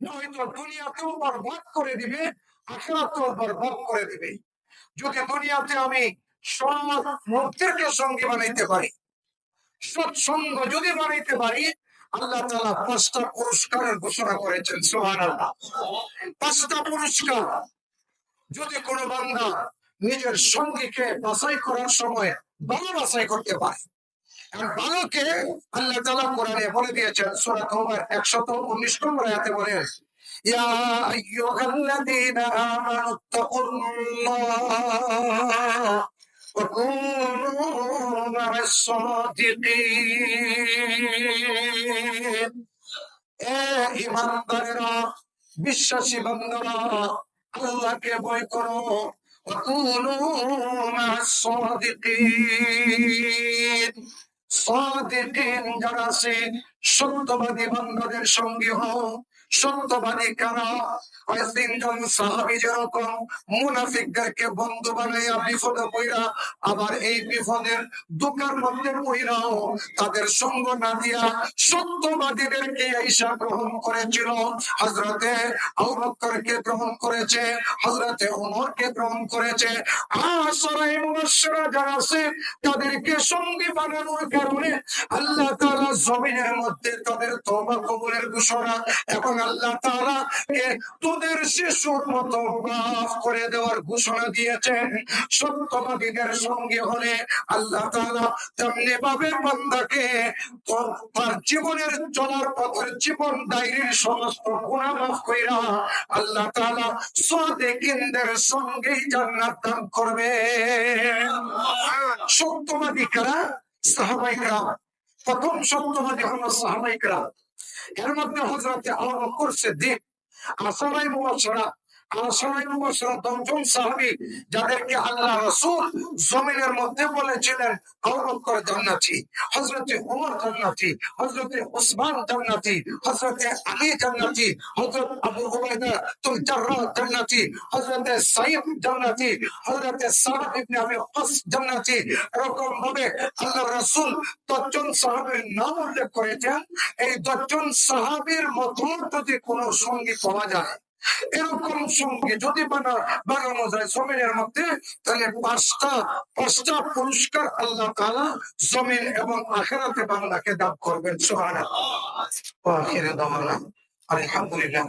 নয়তো দুনিয়াতেও বরবাদ করে দিবে, আখিরাতেও বরবাদ করে দিবে। যদি দুনিয়াতে আমি সৎ লোকদেরকে সঙ্গী বানাইতে পারি, সৎসঙ্গ যদি বানাইতে পারি, আল্লাহ তাআলা 5টা পুরস্কারের ঘোষণা করেছেন। সুবহানাল্লাহ। 5টা পুরস্কার। যদি কোনো বান্দা নিজের সঙ্গীকে বাছাই করার সময় ভালো বাছাই করতে পারে, আর ভালোকে আল্লাহ তাআলা কোরআনে বলে দিয়েছেন, সূরা তাওবার 119 নম্বর আয়াতে বলেন, ইয়া আইয়ুহাল্লাযীনা আমানুত্তাকুল্লাহ ওয়া কুনু মা'আস সাদিকিন। এ ঈমানদারেরা, বিশ্বাসী বান্দারা, আল্লাহকে ভয় করো। ওয়া কুনু মা'আস সাদিকিন। সাদিকিন যারা আছে, সত্যবাদী বান্দাদের সঙ্গে হও। সত্যবাদী কারা? ওই 3 জন সাহাবী যেরকম মুনাফিকদেরকে বন্ধু বানাইয়া বিপদে পইরা, আবার এই বিপদের দুঃখের মধ্যে পইরাও তাদের সঙ্গ না দিয়া সত্যবাদীদেরকে ঈশা গ্রহণ করেছিল। হযরতে আবু বকরকে গ্রহণ করেছে, হযরতে ওমরকে গ্রহণ করেছে। আশরায়ে মুবাশশিরা যারা আছে, তাদেরকে সঙ্গী বানানোর কারণে আল্লাহ তাআলা জমিনের মধ্যে তাদের তওবা কবুলের ঘোষণা এবং আল্লাহ তাআলা তোদের শিশুর মতো মাফ করে দেওয়ার ঘোষণা দিয়েছেন। সত্যবাদীদের সঙ্গে হলে আল্লাহ তাআলা তেমনি ভাবে বান্দাকে তার জীবনের চলার পথের জীবন ডায়েরির সমস্ত গুনাহ মাফ কইরা আল্লাহ তাআলা সাদিকিনদের সঙ্গেই জান্নাত দান করবে। সত্যবাদী কারা? সাহাবায়ে কেরাম। প্রথম সত্যবাদী হলো সাহাবায়ে কেরাম। এর মধ্যে হযরতে আবু বকর সিদ্দিক, আশরায়ে মুবাশশিরা, 10জন সাহাবী যাদেরকে আল্লাহ রাসূল জমিনের মধ্যে বলেছিলেন আবু বকর জান্নাতি, হযরতে ওমর জান্নাতি, হযরতে উসমান জান্নাতি, হযরতে আলী জান্নাতি, হযরত আবু উবাইদা তুল জাররাহ জান্নাতি, হযরতে সাঈদ জান্নাতি, হযরতে সাদ ইবনে আবি ওয়াক্কাস জান্নাতি। এরকম ভাবে আল্লাহ রাসূল 10জন সাহাবীর নাম উল্লেখ করেছেন। এই 10জন সাহাবীর মতো যদি কোনো সঙ্গী পাওয়া যায়, এরকম সঙ্গে যদি বানানো যায় জমিনের মধ্যে, তাহলে 5টা পুরস্কার আল্লাহ তাআলা জমিন এবং আখিরাতে বান্দাকে দান করবেন। সুবহানাল্লাহ। ওয়া আখিরু দাওয়ানা আলহামদুলিল্লাহ।